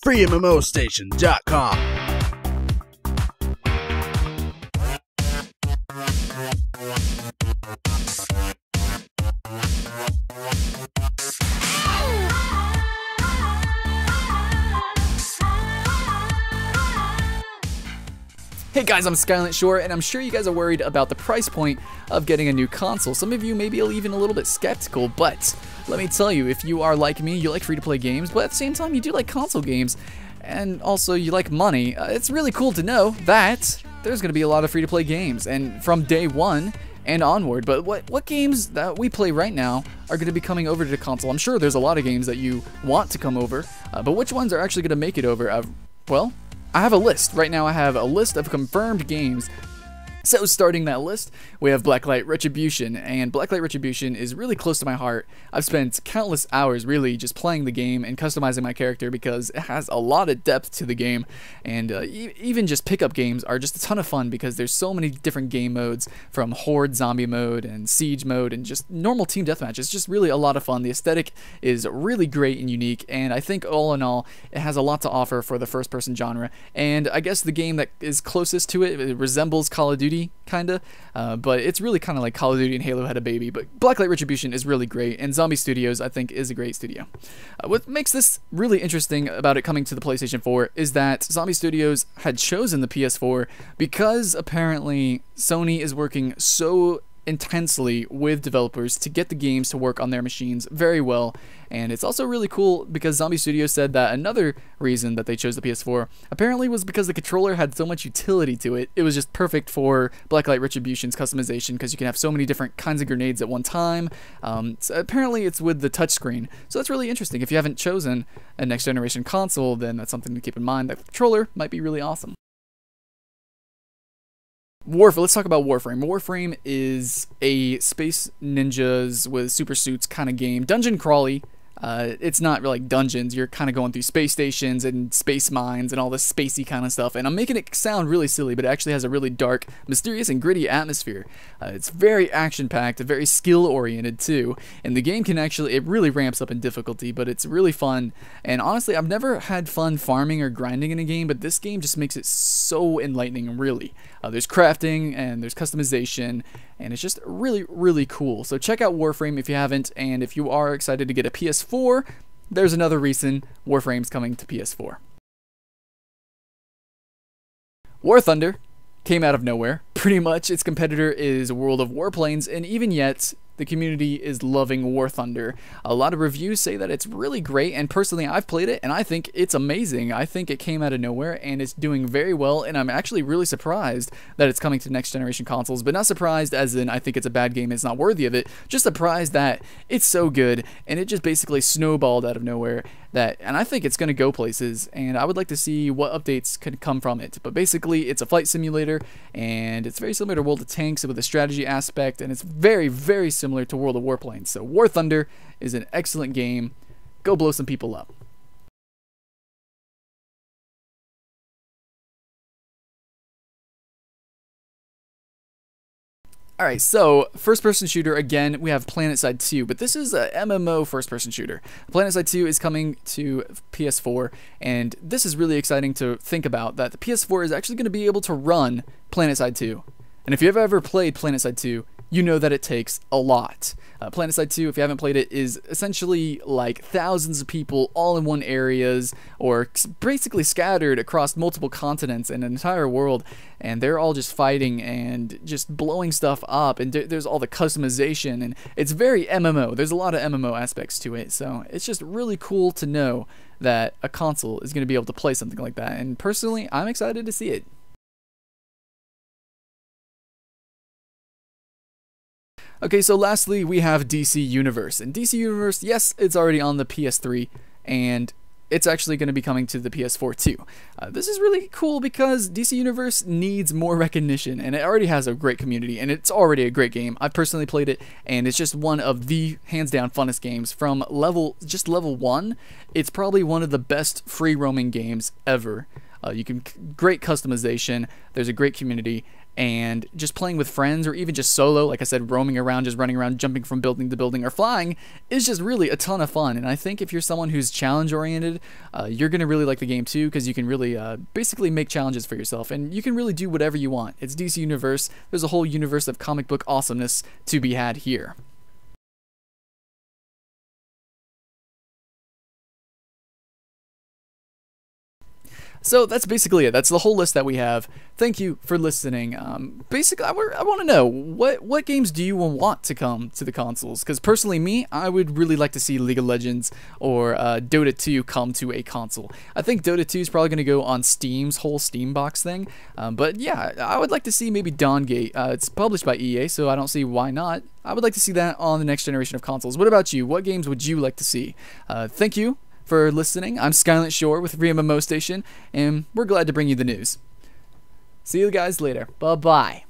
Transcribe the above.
FreeMMOStation.com. Hey guys, I'm Skylent, and I'm sure you guys are worried about the price point of getting a new console. Some of you may be even a little bit skeptical, but let me tell you, if you are like me, you like free-to-play games, but at the same time you do like console games, and also you like money, it's really cool to know that there's going to be a lot of free-to-play games, and from day one and onward. But what games that we play right now are going to be coming over to the console? I'm sure there's a lot of games that you want to come over, but which ones are actually going to make it over? Well, I have a list. Right now I have a list of confirmed games. So starting that list, we have Blacklight Retribution, and Blacklight Retribution is really close to my heart. I've spent countless hours really just playing the game and customizing my character because it has a lot of depth to the game, and even just pickup games are just a ton of fun because there's so many different game modes, from horde zombie mode and siege mode and just normal team deathmatch. It's just really a lot of fun. The aesthetic is really great and unique, and I think all in all it has a lot to offer for the first person genre. And I guess the game that is closest to it resembles Call of Duty kinda, but it's really kind of like Call of Duty and Halo had a baby. But Blacklight Retribution is really great, and Zombie Studios I think is a great studio. What makes this really interesting about it coming to the PlayStation 4 is that Zombie Studios had chosen the PS4 because apparently Sony is working so intensely with developers to get the games to work on their machines very well. And it's also really cool because Zombie Studios said that another reason that they chose the PS4 apparently was because the controller had so much utility to it. It was just perfect for Blacklight Retribution's customization because you can have so many different kinds of grenades at one time. So apparently it's with the touchscreen, so that's really interesting. If you haven't chosen a next generation console, then that's something to keep in mind. That controller might be really awesome. Let's talk about Warframe. Warframe is a space ninjas with super suits kind of game. Dungeon crawly. It's not really like dungeons. You're kind of going through space stations and space mines and all this spacey kind of stuff. And I'm making it sound really silly, but it actually has a really dark, mysterious, and gritty atmosphere. It's very action-packed, very skill-oriented too. And the game can actually, it really ramps up in difficulty, but it's really fun. And honestly, I've never had fun farming or grinding in a game, but this game just makes it so enlightening, really. There's crafting and there's customization, and it's just really, really cool. So check out Warframe if you haven't, and if you are excited to get a PS4, there's another reason Warframe's coming to PS4. War Thunder came out of nowhere. Pretty much its competitor is World of Warplanes, and even yet, the community is loving War Thunder. A lot of reviews say that it's really great, and personally I've played it and I think it's amazing. I think it came out of nowhere and it's doing very well, and I'm actually really surprised that it's coming to next generation consoles, but not surprised as in I think it's a bad game, it's not worthy of it, just surprised that it's so good and it just basically snowballed out of nowhere. And I think it's going to go places, and I would like to see what updates could come from it. But basically it's a flight simulator, and it's very similar to World of Tanks with a strategy aspect, and it's very, very similar to World of Warplanes. So War Thunder is an excellent game. Go blow some people up. Alright, so first-person shooter, again, we have PlanetSide 2, but this is a MMO first-person shooter. PlanetSide 2 is coming to PS4, and this is really exciting to think about, that the PS4 is actually going to be able to run PlanetSide 2. And if you've ever played PlanetSide 2, you know that it takes a lot. PlanetSide 2, if you haven't played it, is essentially like thousands of people all in one areas, or basically scattered across multiple continents and an entire world, and they're all just fighting and just blowing stuff up, and there's all the customization, and it's very MMO. There's a lot of MMO aspects to it, so it's just really cool to know that a console is going to be able to play something like that, and personally, I'm excited to see it. Okay, so lastly, we have DC Universe. And DC Universe, yes, it's already on the PS3, and it's actually going to be coming to the PS4 too. This is really cool because DC Universe needs more recognition, and it already has a great community, and it's already a great game. I've personally played it, and it's just one of the hands-down funnest games. From level 1, it's probably one of the best free roaming games ever. You can great customization. There's a great community, and just playing with friends or even just solo, like I said, roaming around, just running around, jumping from building to building or flying is just really a ton of fun. And I think if you're someone who's challenge oriented, you're gonna really like the game too, because you can really basically make challenges for yourself, and you can really do whatever you want. It's DC Universe. There's a whole universe of comic book awesomeness to be had here. So that's basically it. That's the whole list that we have. Thank you for listening. Basically, I want to know, what games do you want to come to the consoles? Because personally, me, I would really like to see League of Legends or Dota 2 come to a console. I think Dota 2 is probably going to go on Steam's whole Steam box thing. But yeah, I would like to see maybe Dawngate. It's published by EA, so I don't see why not. I would like to see that on the next generation of consoles. What about you? What games would you like to see? Thank you for listening. I'm Skylent with FreeMMOStation, and we're glad to bring you the news. See you guys later. Bye-bye.